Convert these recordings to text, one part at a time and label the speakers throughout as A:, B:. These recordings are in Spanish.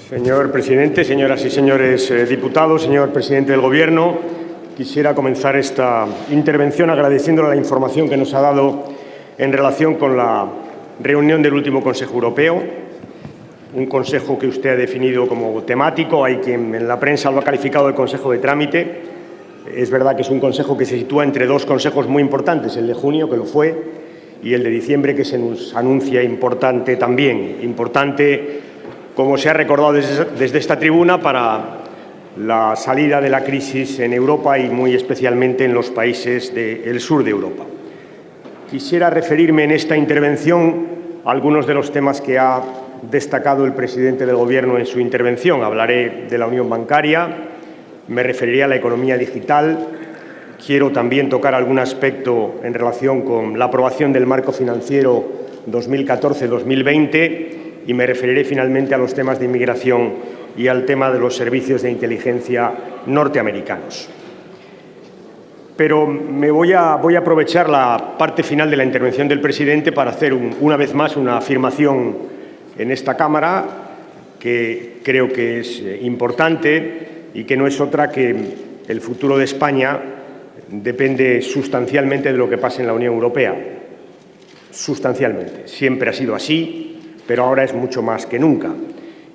A: Señor presidente, señoras y señores diputados, señor presidente del Gobierno, quisiera comenzar esta intervención agradeciéndole la información que nos ha dado en relación con la reunión del último Consejo Europeo, un Consejo que usted ha definido como temático. Hay quien en la prensa lo ha calificado de Consejo de trámite. Es verdad que es un Consejo que se sitúa entre dos consejos muy importantes, el de junio, que lo fue, y el de diciembre, que se nos anuncia importante también. Importante, como se ha recordado desde esta tribuna, para la salida de la crisis en Europa y muy especialmente en los países del sur de Europa. Quisiera referirme en esta intervención a algunos de los temas que ha destacado el presidente del Gobierno en su intervención. Hablaré de la unión bancaria, me referiré a la economía digital. Quiero también tocar algún aspecto en relación con la aprobación del marco financiero 2014-2020 y me referiré finalmente a los temas de inmigración y al tema de los servicios de inteligencia norteamericanos. Pero voy a aprovechar la parte final de la intervención del presidente para hacer una vez más una afirmación en esta Cámara que creo que es importante y que no es otra que el futuro de España depende sustancialmente de lo que pase en la Unión Europea. Sustancialmente. Siempre ha sido así, pero ahora es mucho más que nunca.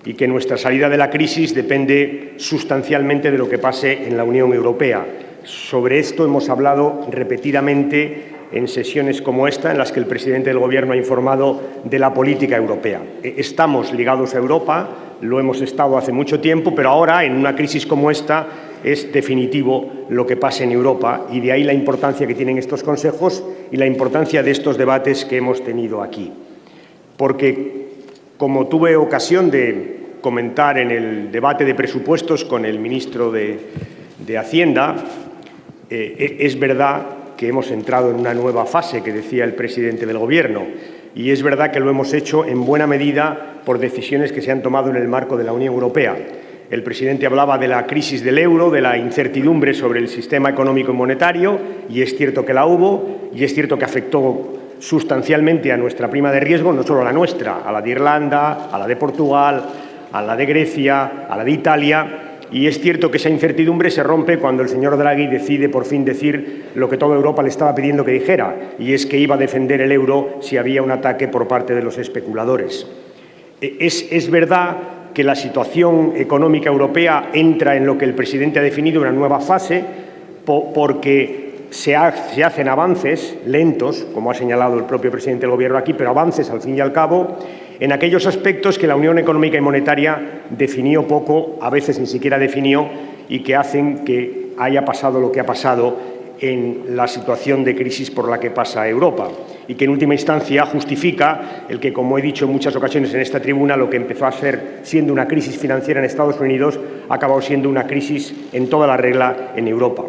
A: Y que nuestra salida de la crisis depende sustancialmente de lo que pase en la Unión Europea. Sobre esto hemos hablado repetidamente en sesiones como esta, en las que el presidente del Gobierno ha informado de la política europea. Estamos ligados a Europa, lo hemos estado hace mucho tiempo, pero ahora, en una crisis como esta, es definitivo lo que pase en Europa, y de ahí la importancia que tienen estos consejos y la importancia de estos debates que hemos tenido aquí. Porque, como tuve ocasión de comentar en el debate de presupuestos con el ministro de Hacienda, es verdad que hemos entrado en una nueva fase, que decía el presidente del Gobierno, y es verdad que lo hemos hecho en buena medida por decisiones que se han tomado en el marco de la Unión Europea. El presidente hablaba de la crisis del euro, de la incertidumbre sobre el sistema económico y monetario, y es cierto que la hubo, y es cierto que afectó sustancialmente a nuestra prima de riesgo, no solo a la nuestra, a la de Irlanda, a la de Portugal, a la de Grecia, a la de Italia. Y es cierto que esa incertidumbre se rompe cuando el señor Draghi decide por fin decir lo que toda Europa le estaba pidiendo que dijera, y es que iba a defender el euro si había un ataque por parte de los especuladores. Es verdad que la situación económica europea entra en lo que el presidente ha definido una nueva fase, porque se hacen avances lentos, como ha señalado el propio presidente del Gobierno aquí, pero avances al fin y al cabo, en aquellos aspectos que la Unión Económica y Monetaria definió poco, a veces ni siquiera definió, y que hacen que haya pasado lo que ha pasado en la situación de crisis por la que pasa Europa, y que en última instancia justifica el que, como he dicho en muchas ocasiones en esta tribuna, lo que empezó a ser siendo una crisis financiera en Estados Unidos ha acabado siendo una crisis en toda la regla en Europa.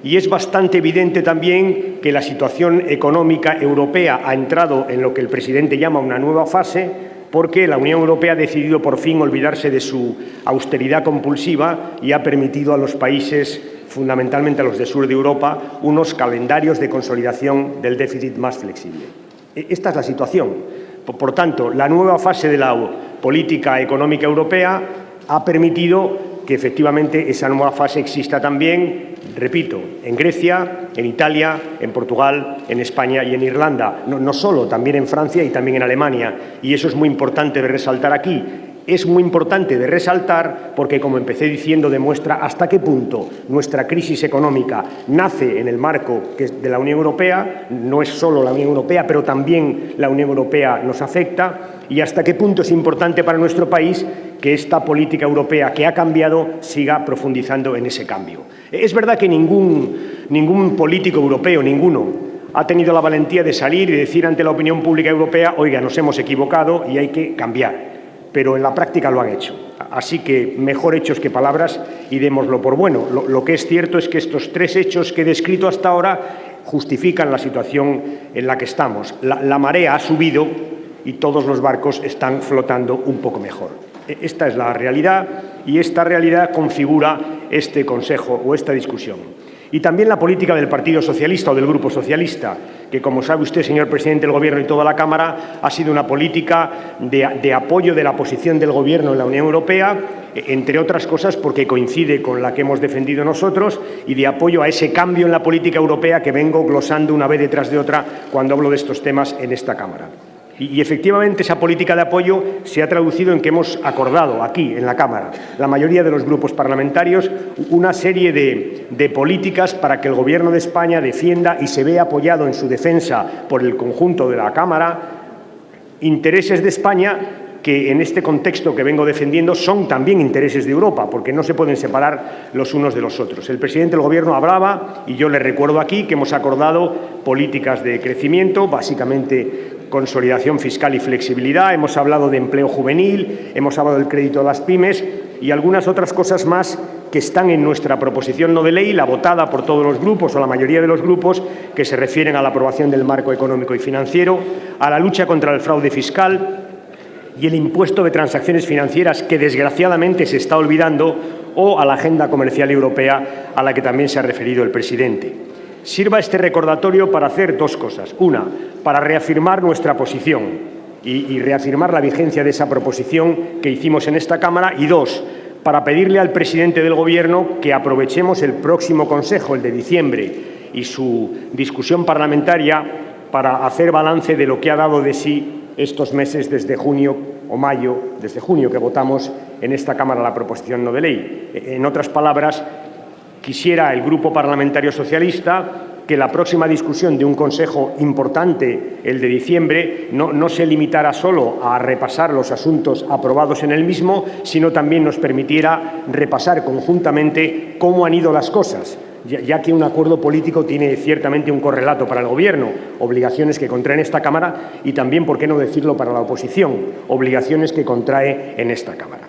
A: Y es bastante evidente también que la situación económica europea ha entrado en lo que el presidente llama una nueva fase, porque la Unión Europea ha decidido por fin olvidarse de su austeridad compulsiva y ha permitido a los países, fundamentalmente a los del sur de Europa, unos calendarios de consolidación del déficit más flexible. Esta es la situación. Por tanto, la nueva fase de la política económica europea ha permitido que efectivamente esa nueva fase exista también, repito, en Grecia, en Italia, en Portugal, en España y en Irlanda. No solo, también en Francia y también en Alemania. Y eso es muy importante de resaltar aquí. Es muy importante de resaltar porque, como empecé diciendo, demuestra hasta qué punto nuestra crisis económica nace en el marco de la Unión Europea. No es solo la Unión Europea, pero también la Unión Europea nos afecta, y hasta qué punto es importante para nuestro país que esta política europea que ha cambiado siga profundizando en ese cambio. Es verdad que ningún político europeo, ninguno, ha tenido la valentía de salir y decir ante la opinión pública europea: oiga, nos hemos equivocado y hay que cambiar. Pero en la práctica lo han hecho. Así que mejor hechos que palabras, y démoslo por bueno. Lo que es cierto es que estos tres hechos que he descrito hasta ahora justifican la situación en la que estamos. La marea ha subido y todos los barcos están flotando un poco mejor. Esta es la realidad, y esta realidad configura este Consejo o esta discusión. Y también la política del Partido Socialista o del Grupo Socialista, que, como sabe usted, señor presidente del Gobierno, y toda la Cámara, ha sido una política de apoyo de la posición del Gobierno en la Unión Europea, entre otras cosas porque coincide con la que hemos defendido nosotros, y de apoyo a ese cambio en la política europea que vengo glosando una vez detrás de otra cuando hablo de estos temas en esta Cámara. Y efectivamente esa política de apoyo se ha traducido en que hemos acordado aquí, en la Cámara, la mayoría de los grupos parlamentarios, una serie de políticas para que el Gobierno de España defienda y se vea apoyado en su defensa por el conjunto de la Cámara intereses de España que en este contexto que vengo defendiendo son también intereses de Europa, porque no se pueden separar los unos de los otros. El presidente del Gobierno hablaba, y yo le recuerdo aquí, que hemos acordado políticas de crecimiento, básicamente consolidación fiscal y flexibilidad, hemos hablado de empleo juvenil, hemos hablado del crédito a las pymes y algunas otras cosas más que están en nuestra proposición no de ley, la votada por todos los grupos o la mayoría de los grupos, que se refieren a la aprobación del marco económico y financiero, a la lucha contra el fraude fiscal y el impuesto de transacciones financieras, que desgraciadamente se está olvidando, o a la agenda comercial europea, a la que también se ha referido el presidente. Sirva este recordatorio para hacer dos cosas. Una, para reafirmar nuestra posición y reafirmar la vigencia de esa proposición que hicimos en esta Cámara. Y dos, para pedirle al presidente del Gobierno que aprovechemos el próximo Consejo, el de diciembre, y su discusión parlamentaria para hacer balance de lo que ha dado de sí estos meses desde junio o mayo, desde junio que votamos en esta Cámara la proposición no de ley. En otras palabras, quisiera el Grupo Parlamentario Socialista que la próxima discusión de un Consejo importante, el de diciembre, no se limitara solo a repasar los asuntos aprobados en el mismo, sino también nos permitiera repasar conjuntamente cómo han ido las cosas, ya que un acuerdo político tiene ciertamente un correlato para el Gobierno, obligaciones que contrae en esta Cámara, y también, por qué no decirlo, para la oposición, obligaciones que contrae en esta Cámara.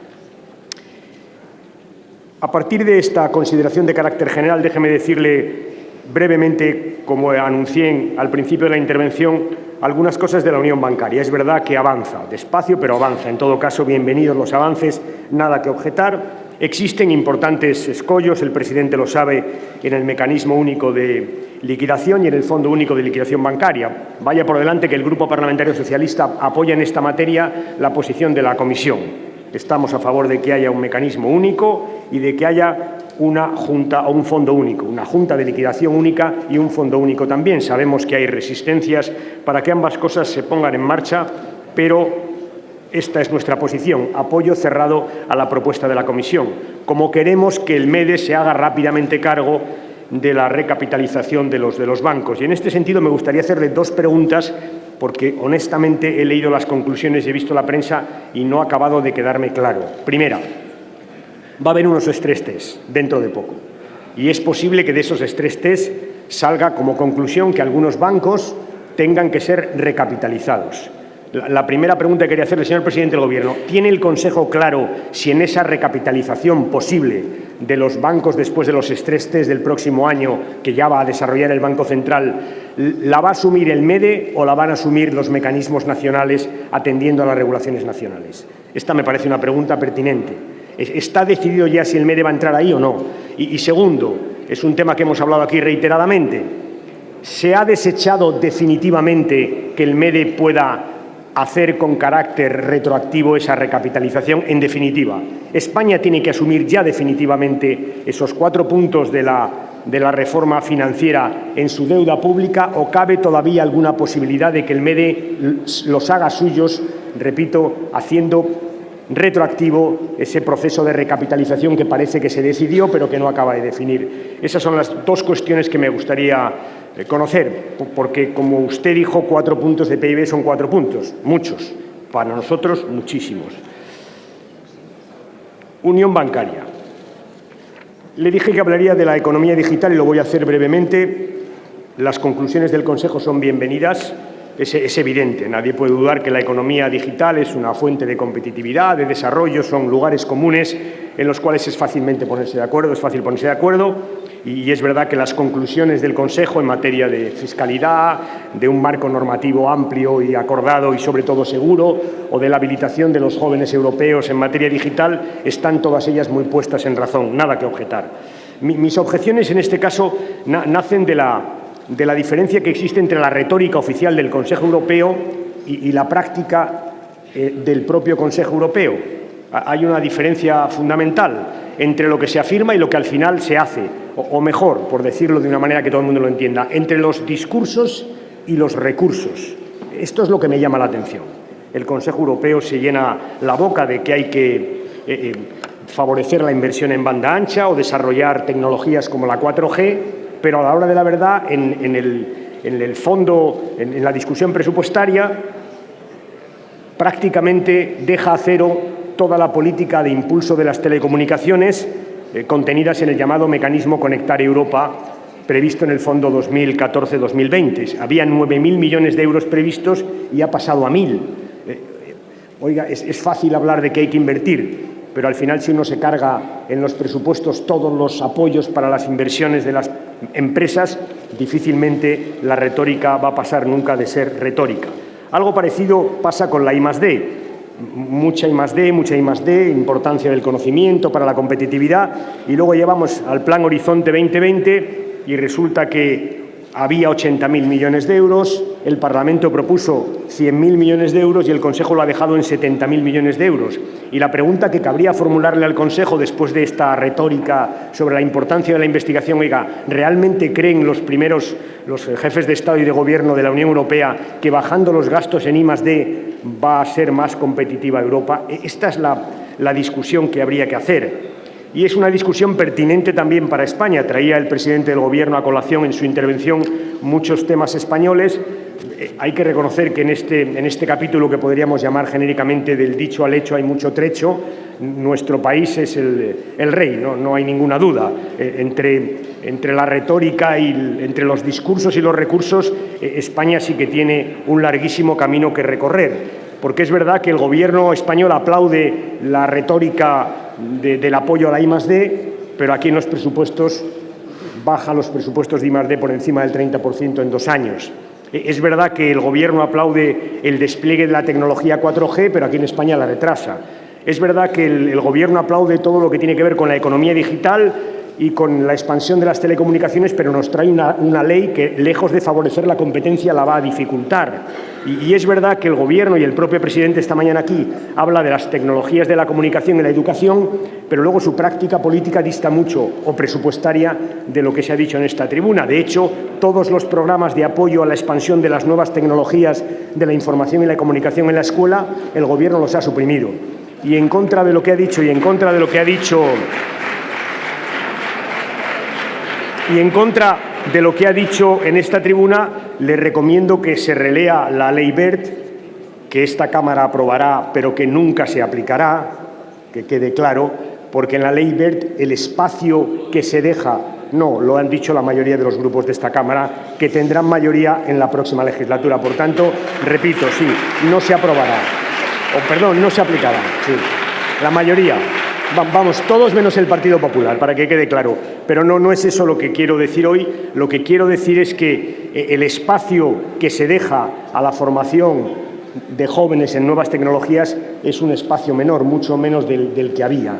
A: A partir de esta consideración de carácter general, déjeme decirle brevemente, como anuncié al principio de la intervención, algunas cosas de la unión bancaria. Es verdad que avanza, despacio, pero avanza. En todo caso, bienvenidos los avances, nada que objetar. Existen importantes escollos, el presidente lo sabe, en el mecanismo único de liquidación y en el Fondo Único de Liquidación Bancaria. Vaya por delante que el Grupo Parlamentario Socialista apoya en esta materia la posición de la Comisión. Estamos a favor de que haya un mecanismo único y de que haya una junta o un fondo único, una junta de liquidación única y un fondo único también. Sabemos que hay resistencias para que ambas cosas se pongan en marcha, pero esta es nuestra posición, apoyo cerrado a la propuesta de la Comisión. Como queremos que el MEDE se haga rápidamente cargo de la recapitalización de los bancos. Y en este sentido me gustaría hacerle dos preguntas, porque honestamente he leído las conclusiones y he visto la prensa y no ha acabado de quedarme claro. Primera, va a haber unos stress test dentro de poco y es posible que de esos stress test salga como conclusión que algunos bancos tengan que ser recapitalizados. La primera pregunta que quería hacerle, señor presidente del Gobierno, ¿tiene el Consejo claro si en esa recapitalización posible de los bancos después de los stress test del próximo año, que ya va a desarrollar el Banco Central, la va a asumir el MEDE o la van a asumir los mecanismos nacionales atendiendo a las regulaciones nacionales? Esta me parece una pregunta pertinente. ¿Está decidido ya si el MEDE va a entrar ahí o no? Y segundo, es un tema que hemos hablado aquí reiteradamente, ¿se ha desechado definitivamente que el MEDE pueda hacer con carácter retroactivo esa recapitalización? En definitiva, ¿España tiene que asumir ya definitivamente esos 4 puntos de la reforma financiera en su deuda pública o cabe todavía alguna posibilidad de que el MEDE los haga suyos, repito, haciendo retroactivo ese proceso de recapitalización que parece que se decidió pero que no acaba de definir? Esas son las dos cuestiones que me gustaría conocer, porque, como usted dijo, 4 puntos de PIB son 4 puntos, muchos, para nosotros muchísimos. Unión bancaria. Le dije que hablaría de la economía digital y lo voy a hacer brevemente. Las conclusiones del Consejo son bienvenidas. Es evidente, nadie puede dudar que la economía digital es una fuente de competitividad, de desarrollo, son lugares comunes en los cuales es fácil ponerse de acuerdo, y es verdad que las conclusiones del Consejo en materia de fiscalidad, de un marco normativo amplio y acordado y sobre todo seguro, o de la habilitación de los jóvenes europeos en materia digital, están todas ellas muy puestas en razón, nada que objetar. Mis objeciones en este caso nacen de la diferencia que existe entre la retórica oficial del Consejo Europeo y la práctica del propio Consejo Europeo. Hay una diferencia fundamental entre lo que se afirma y lo que al final se hace, o mejor, por decirlo de una manera que todo el mundo lo entienda, entre los discursos y los recursos. Esto es lo que me llama la atención. El Consejo Europeo se llena la boca de que hay que favorecer la inversión en banda ancha o desarrollar tecnologías como la 4G, pero a la hora de la verdad, en el fondo, en la discusión presupuestaria, prácticamente deja a cero toda la política de impulso de las telecomunicaciones contenidas en el llamado mecanismo Conectar Europa, previsto en el Fondo 2014-2020. Había 9.000 millones de euros previstos y ha pasado a 1.000. Oiga, es fácil hablar de que hay que invertir, pero al final, si uno se carga en los presupuestos todos los apoyos para las inversiones de las empresas, difícilmente la retórica va a pasar nunca de ser retórica. Algo parecido pasa con la I+D. Mucha I+D, importancia del conocimiento para la competitividad, y luego llevamos al Plan Horizonte 2020 y resulta que había 80.000 millones de euros, el Parlamento propuso 100.000 millones de euros y el Consejo lo ha dejado en 70.000 millones de euros. Y la pregunta que cabría formularle al Consejo después de esta retórica sobre la importancia de la investigación, oiga, ¿realmente creen los jefes de Estado y de Gobierno de la Unión Europea que bajando los gastos en I+D va a ser más competitiva Europa? Esta es la discusión que habría que hacer. Y es una discusión pertinente también para España. Traía el presidente del Gobierno a colación en su intervención muchos temas españoles. Hay que reconocer que en este capítulo, que podríamos llamar genéricamente del dicho al hecho, hay mucho trecho. Nuestro país es el rey, no hay ninguna duda. Entre la retórica y entre los discursos y los recursos, España sí que tiene un larguísimo camino que recorrer. Porque es verdad que el Gobierno español aplaude la retórica del apoyo a la I+D, pero aquí en los presupuestos baja los presupuestos de I+D por encima del 30% en 2 años. Es verdad que el Gobierno aplaude el despliegue de la tecnología 4G, pero aquí en España la retrasa. Es verdad que el Gobierno aplaude todo lo que tiene que ver con la economía digital y con la expansión de las telecomunicaciones, pero nos trae una ley que, lejos de favorecer la competencia, la va a dificultar. Y es verdad que el Gobierno y el propio presidente esta mañana aquí habla de las tecnologías de la comunicación y la educación, pero luego su práctica política dista mucho, o presupuestaria, de lo que se ha dicho en esta tribuna. De hecho, todos los programas de apoyo a la expansión de las nuevas tecnologías de la información y la comunicación en la escuela, el Gobierno los ha suprimido. Y en contra de lo que ha dicho en esta tribuna, le recomiendo que se relea la Ley Wert, que esta Cámara aprobará, pero que nunca se aplicará, que quede claro, porque en la Ley Wert el espacio que se deja, no, lo han dicho la mayoría de los grupos de esta Cámara, que tendrán mayoría en la próxima legislatura. Por tanto, repito, sí, no se aprobará, no se aplicará, sí, la mayoría. Vamos, todos menos el Partido Popular, para que quede claro. Pero no es eso lo que quiero decir hoy. Lo que quiero decir es que el espacio que se deja a la formación de jóvenes en nuevas tecnologías es un espacio menor, mucho menos del que había.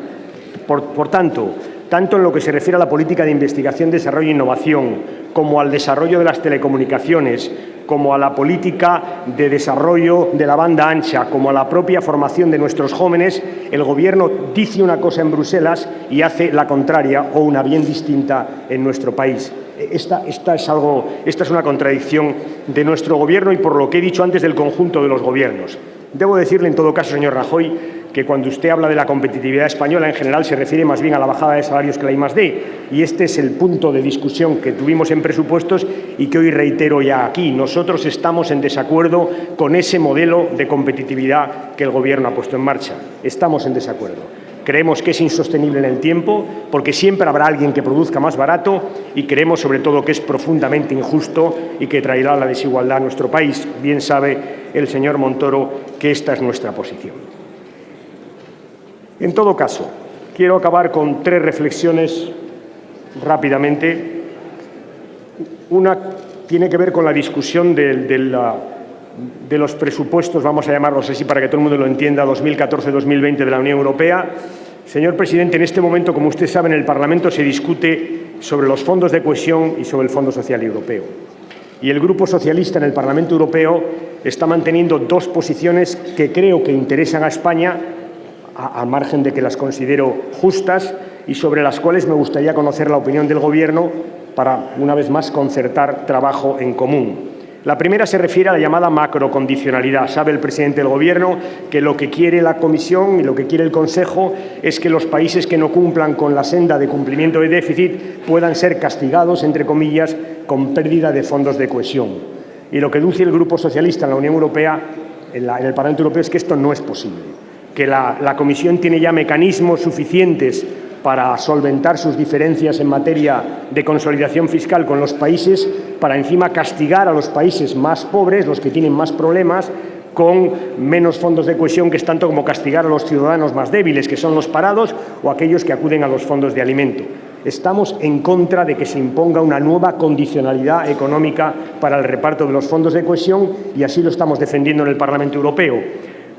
A: Por tanto en lo que se refiere a la política de investigación, desarrollo e innovación, como al desarrollo de las telecomunicaciones, como a la política de desarrollo de la banda ancha, como a la propia formación de nuestros jóvenes, el Gobierno dice una cosa en Bruselas y hace la contraria o una bien distinta en nuestro país. Esta es una contradicción de nuestro Gobierno y, por lo que he dicho antes, del conjunto de los gobiernos. Debo decirle, en todo caso, señor Rajoy, que cuando usted habla de la competitividad española, en general se refiere más bien a la bajada de salarios que la I+D. Y este es el punto de discusión que tuvimos en presupuestos y que hoy reitero ya aquí. Nosotros estamos en desacuerdo con ese modelo de competitividad que el Gobierno ha puesto en marcha. Estamos en desacuerdo. Creemos que es insostenible en el tiempo, porque siempre habrá alguien que produzca más barato, y creemos, sobre todo, que es profundamente injusto y que traerá la desigualdad a nuestro país. Bien sabe el señor Montoro que esta es nuestra posición. En todo caso, quiero acabar con 3 reflexiones rápidamente. Una tiene que ver con la discusión de los presupuestos, vamos a llamarlos así para que todo el mundo lo entienda, 2014-2020 de la Unión Europea. Señor presidente, en este momento, como usted sabe, en el Parlamento se discute sobre los fondos de cohesión y sobre el Fondo Social Europeo. Y el Grupo Socialista en el Parlamento Europeo está manteniendo dos posiciones que creo que interesan a España, al margen de que las considero justas, y sobre las cuales me gustaría conocer la opinión del Gobierno para, una vez más, concertar trabajo en común. La primera se refiere a la llamada macrocondicionalidad. Sabe el presidente del Gobierno que lo que quiere la Comisión y lo que quiere el Consejo es que los países que no cumplan con la senda de cumplimiento de déficit puedan ser castigados, entre comillas, con pérdida de fondos de cohesión. Y lo que dice el Grupo Socialista en la Unión Europea, en el Parlamento Europeo, es que esto no es posible, que la Comisión tiene ya mecanismos suficientes para solventar sus diferencias en materia de consolidación fiscal con los países, para encima castigar a los países más pobres, los que tienen más problemas, con menos fondos de cohesión, que es tanto como castigar a los ciudadanos más débiles, que son los parados o aquellos que acuden a los fondos de alimento. Estamos en contra de que se imponga una nueva condicionalidad económica para el reparto de los fondos de cohesión y así lo estamos defendiendo en el Parlamento Europeo.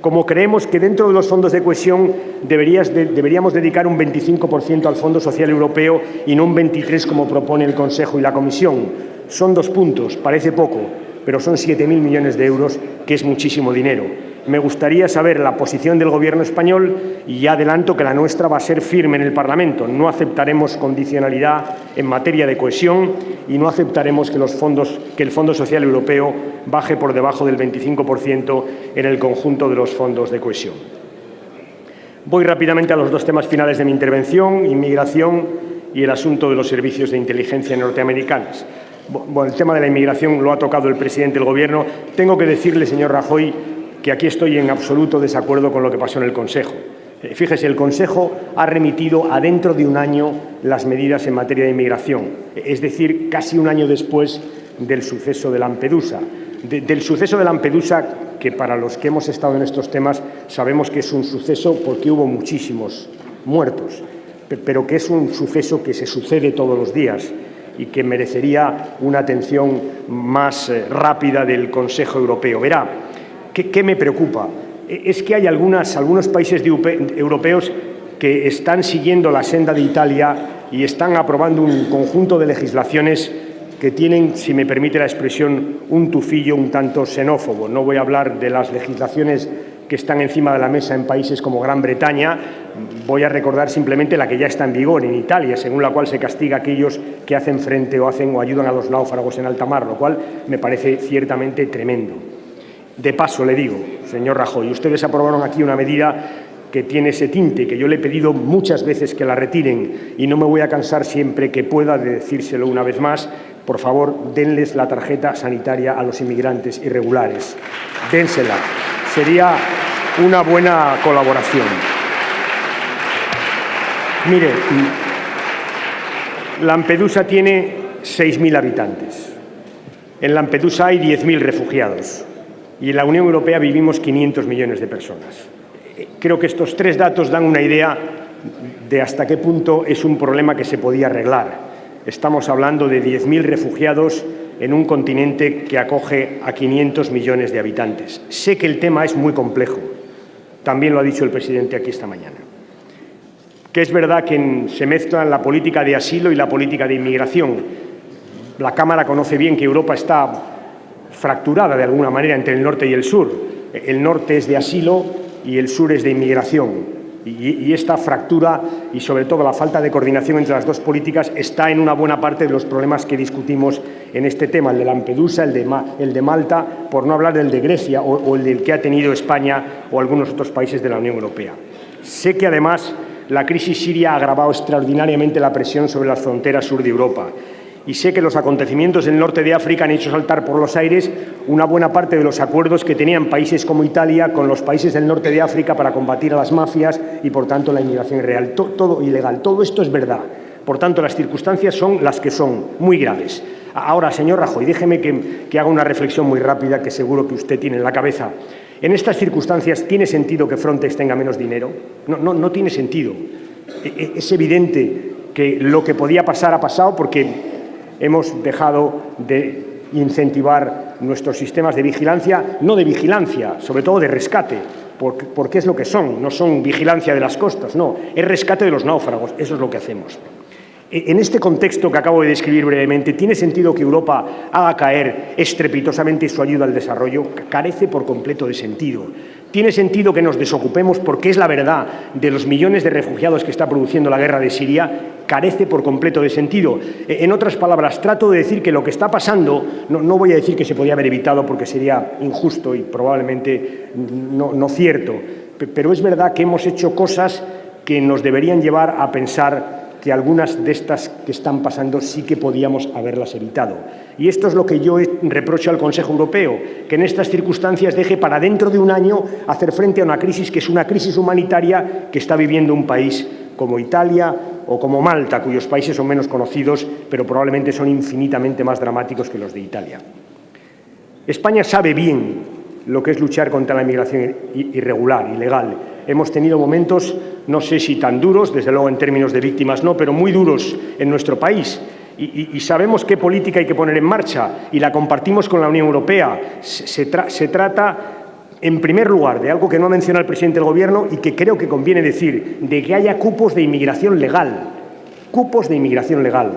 A: Como creemos que dentro de los fondos de cohesión deberíamos dedicar un 25% al Fondo Social Europeo y no un 23% como propone el Consejo y la Comisión. Son 2 puntos, parece poco, pero son 7.000 millones de euros, que es muchísimo dinero. Me gustaría saber la posición del Gobierno español y ya adelanto que la nuestra va a ser firme en el Parlamento. No aceptaremos condicionalidad en materia de cohesión y no aceptaremos que el Fondo Social Europeo baje por debajo del 25% en el conjunto de los fondos de cohesión. Voy rápidamente a los 2 temas finales de mi intervención: inmigración y el asunto de los servicios de inteligencia norteamericanos. Bueno, el tema de la inmigración lo ha tocado el presidente del Gobierno. Tengo que decirle, señor Rajoy, que aquí estoy en absoluto desacuerdo con lo que pasó en el Consejo. Fíjese, el Consejo ha remitido a dentro de un año las medidas en materia de inmigración, es decir, casi un año después del suceso de Lampedusa. Del suceso de Lampedusa, que para los que hemos estado en estos temas sabemos que es un suceso porque hubo muchísimos muertos, pero que es un suceso que se sucede todos los días y que merecería una atención más rápida del Consejo Europeo. Verá, ¿qué me preocupa? Es que hay algunos países europeos que están siguiendo la senda de Italia y están aprobando un conjunto de legislaciones que tienen, si me permite la expresión, un tufillo un tanto xenófobo. No voy a hablar de las legislaciones que están encima de la mesa en países como Gran Bretaña. Voy a recordar simplemente la que ya está en vigor en Italia, según la cual se castiga a aquellos que hacen frente o ayudan a los náufragos en alta mar, lo cual me parece ciertamente tremendo. De paso, le digo, señor Rajoy, ustedes aprobaron aquí una medida que tiene ese tinte, que yo le he pedido muchas veces que la retiren y no me voy a cansar siempre que pueda de decírselo una vez más. Por favor, denles la tarjeta sanitaria a los inmigrantes irregulares. Dénsela. Sería una buena colaboración. Mire, Lampedusa tiene 6.000 habitantes. En Lampedusa hay 10.000 refugiados y en la Unión Europea vivimos 500 millones de personas. Creo que estos 3 datos dan una idea de hasta qué punto es un problema que se podía arreglar. Estamos hablando de 10.000 refugiados en un continente que acoge a 500 millones de habitantes. Sé que el tema es muy complejo, también lo ha dicho el presidente aquí esta mañana, que es verdad que se mezclan la política de asilo y la política de inmigración. La Cámara conoce bien que Europa está fracturada de alguna manera entre el norte y el sur. El norte es de asilo y el sur es de inmigración. Y esta fractura y, sobre todo, la falta de coordinación entre las dos políticas está en una buena parte de los problemas que discutimos en este tema, el de Lampedusa, el de Malta, por no hablar del de Grecia o el del que ha tenido España o algunos otros países de la Unión Europea. Sé que, además, la crisis siria ha agravado extraordinariamente la presión sobre las fronteras sur de Europa. Y sé que los acontecimientos del norte de África han hecho saltar por los aires una buena parte de los acuerdos que tenían países como Italia con los países del norte de África para combatir a las mafias y, por tanto, la inmigración ilegal. Todo esto es verdad. Por tanto, las circunstancias son las que son, muy graves. Ahora, señor Rajoy, déjeme que haga una reflexión muy rápida que seguro que usted tiene en la cabeza. En estas circunstancias, ¿tiene sentido que Frontex tenga menos dinero? No tiene sentido. Es evidente que lo que podía pasar ha pasado porque hemos dejado de incentivar nuestros sistemas de vigilancia, no de vigilancia, sobre todo de rescate, porque es lo que son, no son vigilancia de las costas, no, es rescate de los náufragos, eso es lo que hacemos. En este contexto que acabo de describir brevemente, ¿tiene sentido que Europa haga caer estrepitosamente su ayuda al desarrollo? Carece por completo de sentido. ¿Tiene sentido que nos desocupemos, porque es la verdad, de los millones de refugiados que está produciendo la guerra de Siria? Carece por completo de sentido. En otras palabras, trato de decir que lo que está pasando, no voy a decir que se podía haber evitado porque sería injusto y probablemente no cierto, pero es verdad que hemos hecho cosas que nos deberían llevar a pensar que algunas de estas que están pasando sí que podíamos haberlas evitado. Y esto es lo que yo reprocho al Consejo Europeo, que en estas circunstancias deje para dentro de un año hacer frente a una crisis que es una crisis humanitaria que está viviendo un país como Italia o como Malta, cuyos países son menos conocidos, pero probablemente son infinitamente más dramáticos que los de Italia. España sabe bien lo que es luchar contra la inmigración irregular, ilegal. Hemos tenido momentos, no sé si tan duros, desde luego en términos de víctimas no, pero muy duros en nuestro país. Y sabemos qué política hay que poner en marcha y la compartimos con la Unión Europea. Se trata, en primer lugar, de algo que no ha mencionado el presidente del Gobierno y que creo que conviene decir, de que haya cupos de inmigración legal. Cupos de inmigración legal.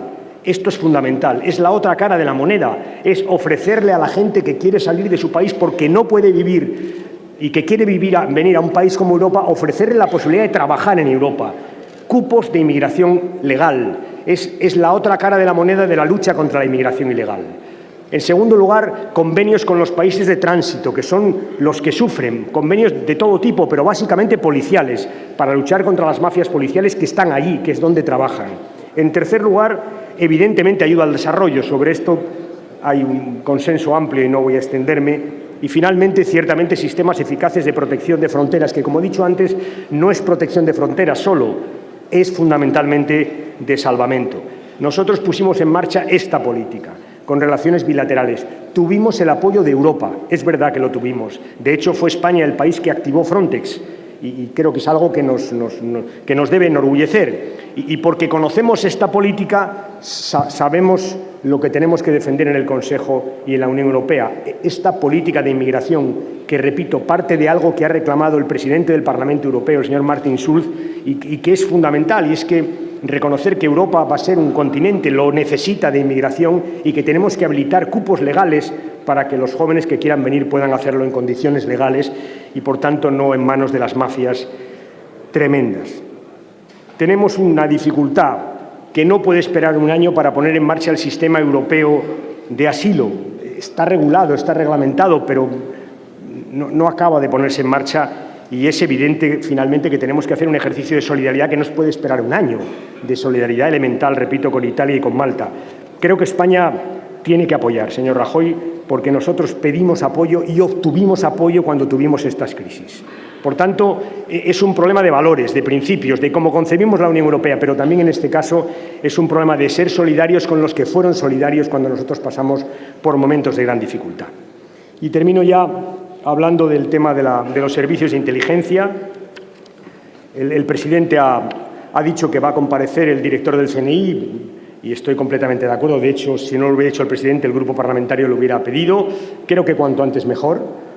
A: Esto es fundamental, es la otra cara de la moneda, es ofrecerle a la gente que quiere salir de su país porque no puede vivir y que quiere venir a un país como Europa, ofrecerle la posibilidad de trabajar en Europa. Cupos de inmigración legal, es la otra cara de la moneda de la lucha contra la inmigración ilegal. En segundo lugar, convenios con los países de tránsito, que son los que sufren, convenios de todo tipo, pero básicamente policiales, para luchar contra las mafias policiales que están allí, que es donde trabajan. En tercer lugar, evidentemente, ayuda al desarrollo. Sobre esto hay un consenso amplio y no voy a extenderme. Y, finalmente, ciertamente, sistemas eficaces de protección de fronteras, que, como he dicho antes, no es protección de fronteras solo, es fundamentalmente de salvamento. Nosotros pusimos en marcha esta política con relaciones bilaterales. Tuvimos el apoyo de Europa, es verdad que lo tuvimos. De hecho, fue España el país que activó Frontex. Y creo que es algo que nos debe enorgullecer. Y porque conocemos esta política, sabemos lo que tenemos que defender en el Consejo y en la Unión Europea. Esta política de inmigración, que, repito, parte de algo que ha reclamado el presidente del Parlamento Europeo, el señor Martin Schulz, y que es fundamental, y es que reconocer que Europa va a ser un continente, lo necesita de inmigración y que tenemos que habilitar cupos legales para que los jóvenes que quieran venir puedan hacerlo en condiciones legales y, por tanto, no en manos de las mafias tremendas. Tenemos una dificultad que no puede esperar un año para poner en marcha el sistema europeo de asilo. Está regulado, está reglamentado, pero no acaba de ponerse en marcha y es evidente, finalmente, que tenemos que hacer un ejercicio de solidaridad que no se puede esperar un año, de solidaridad elemental, repito, con Italia y con Malta. Creo que España tiene que apoyar, señor Rajoy, porque nosotros pedimos apoyo y obtuvimos apoyo cuando tuvimos estas crisis. Por tanto, es un problema de valores, de principios, de cómo concebimos la Unión Europea, pero también en este caso es un problema de ser solidarios con los que fueron solidarios cuando nosotros pasamos por momentos de gran dificultad. Y termino ya hablando del tema de los servicios de inteligencia. El presidente ha dicho que va a comparecer el director del CNI y estoy completamente de acuerdo. De hecho, si no lo hubiera hecho el presidente, el grupo parlamentario lo hubiera pedido. Creo que cuanto antes mejor.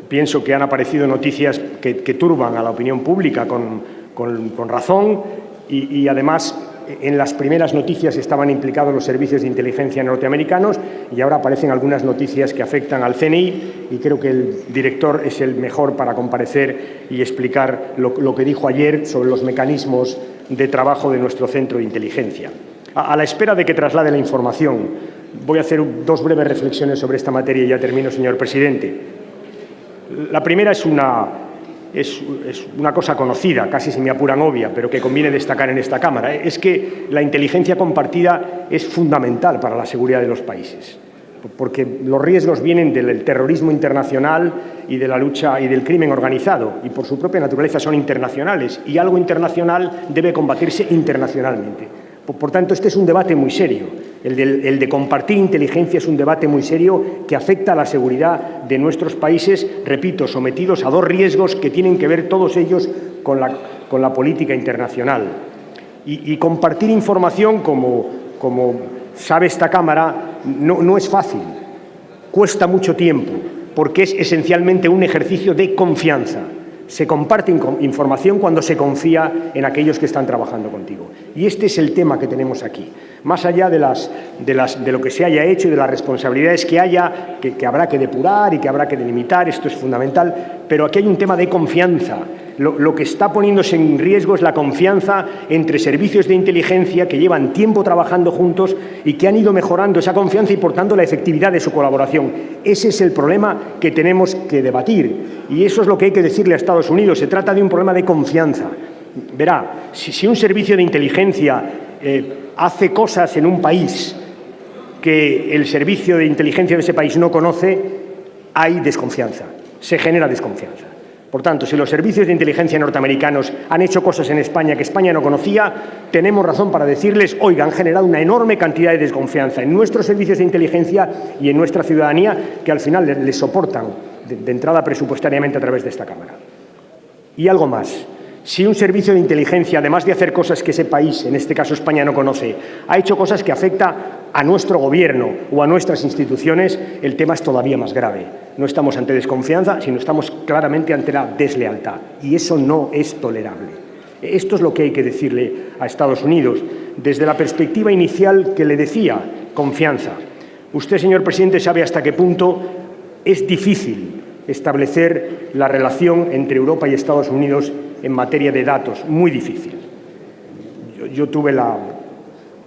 A: Pienso que han aparecido noticias que turban a la opinión pública con razón y además en las primeras noticias estaban implicados los servicios de inteligencia norteamericanos y ahora aparecen algunas noticias que afectan al CNI y creo que el director es el mejor para comparecer y explicar lo que dijo ayer sobre los mecanismos de trabajo de nuestro centro de inteligencia. A la espera de que traslade la información, voy a hacer dos breves reflexiones sobre esta materia y ya termino, señor presidente. La primera es una cosa conocida, casi se me apuran obvia, pero que conviene destacar en esta Cámara. Es que la inteligencia compartida es fundamental para la seguridad de los países, porque los riesgos vienen del terrorismo internacional y de la lucha y del crimen organizado, y por su propia naturaleza son internacionales, y algo internacional debe combatirse internacionalmente. Por tanto, este es un debate muy serio. El de compartir inteligencia es un debate muy serio que afecta a la seguridad de nuestros países, repito, sometidos a dos riesgos que tienen que ver todos ellos con la política internacional. Y compartir información, como sabe esta Cámara, no es fácil, cuesta mucho tiempo, porque es esencialmente un ejercicio de confianza. Se comparte información cuando se confía en aquellos que están trabajando contigo. Y este es el tema que tenemos aquí. Más allá de lo que se haya hecho y de las responsabilidades que haya, que habrá que depurar y que habrá que delimitar, esto es fundamental, pero aquí hay un tema de confianza. Lo que está poniéndose en riesgo es la confianza entre servicios de inteligencia que llevan tiempo trabajando juntos y que han ido mejorando esa confianza y, por tanto, la efectividad de su colaboración. Ese es el problema que tenemos que debatir y eso es lo que hay que decirle a Estados Unidos. Se trata de un problema de confianza. Verá, si un servicio de inteligencia hace cosas en un país que el servicio de inteligencia de ese país no conoce, hay desconfianza, se genera desconfianza. Por tanto, si los servicios de inteligencia norteamericanos han hecho cosas en España que España no conocía, tenemos razón para decirles, oiga, han generado una enorme cantidad de desconfianza en nuestros servicios de inteligencia y en nuestra ciudadanía, que al final les soportan de entrada presupuestariamente a través de esta Cámara. Y algo más. Si un servicio de inteligencia, además de hacer cosas que ese país, en este caso España, no conoce, ha hecho cosas que afectan a nuestro gobierno o a nuestras instituciones, el tema es todavía más grave. No estamos ante desconfianza, sino estamos claramente ante la deslealtad. Y eso no es tolerable. Esto es lo que hay que decirle a Estados Unidos. Desde la perspectiva inicial que le decía, confianza. Usted, señor presidente, sabe hasta qué punto es difícil establecer la relación entre Europa y Estados Unidos en materia de datos, muy difícil. Yo tuve la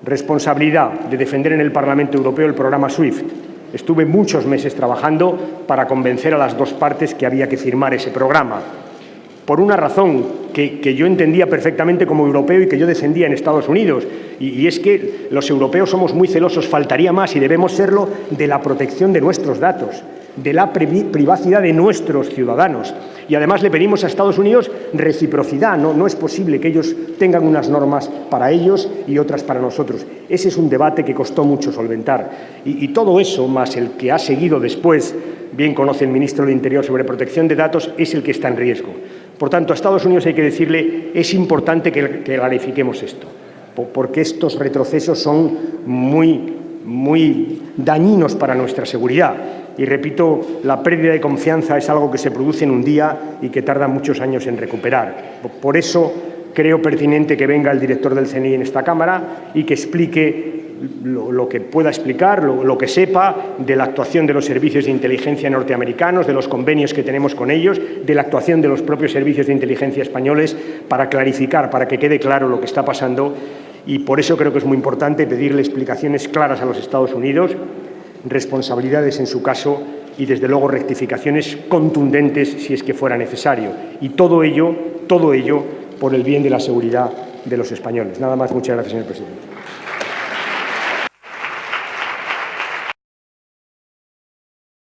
A: responsabilidad de defender en el Parlamento Europeo el programa SWIFT. Estuve muchos meses trabajando para convencer a las dos partes que había que firmar ese programa, por una razón que yo entendía perfectamente como europeo y que yo defendía en Estados Unidos, y es que los europeos somos muy celosos, faltaría más, y debemos serlo, de la protección de nuestros datos, de la privacidad de nuestros ciudadanos. Y además le pedimos a Estados Unidos reciprocidad. No es posible que ellos tengan unas normas para ellos y otras para nosotros. Ese es un debate que costó mucho solventar. Y todo eso, más el que ha seguido después, bien conoce el ministro del Interior sobre protección de datos, es el que está en riesgo. Por tanto, a Estados Unidos hay que decirle, es importante que clarifiquemos esto, porque estos retrocesos son muy dañinos para nuestra seguridad. Y repito, la pérdida de confianza es algo que se produce en un día y que tarda muchos años en recuperar. Por eso creo pertinente que venga el director del CNI en esta Cámara y que explique lo que pueda explicar, lo que sepa de la actuación de los servicios de inteligencia norteamericanos, de los convenios que tenemos con ellos, de la actuación de los propios servicios de inteligencia españoles, para clarificar, para que quede claro lo que está pasando. Y por eso creo que es muy importante pedirle explicaciones claras a los Estados Unidos, responsabilidades en su caso y, desde luego, rectificaciones contundentes si es que fuera necesario. Y todo ello por el bien de la seguridad de los españoles. Nada más. Muchas gracias, señor presidente.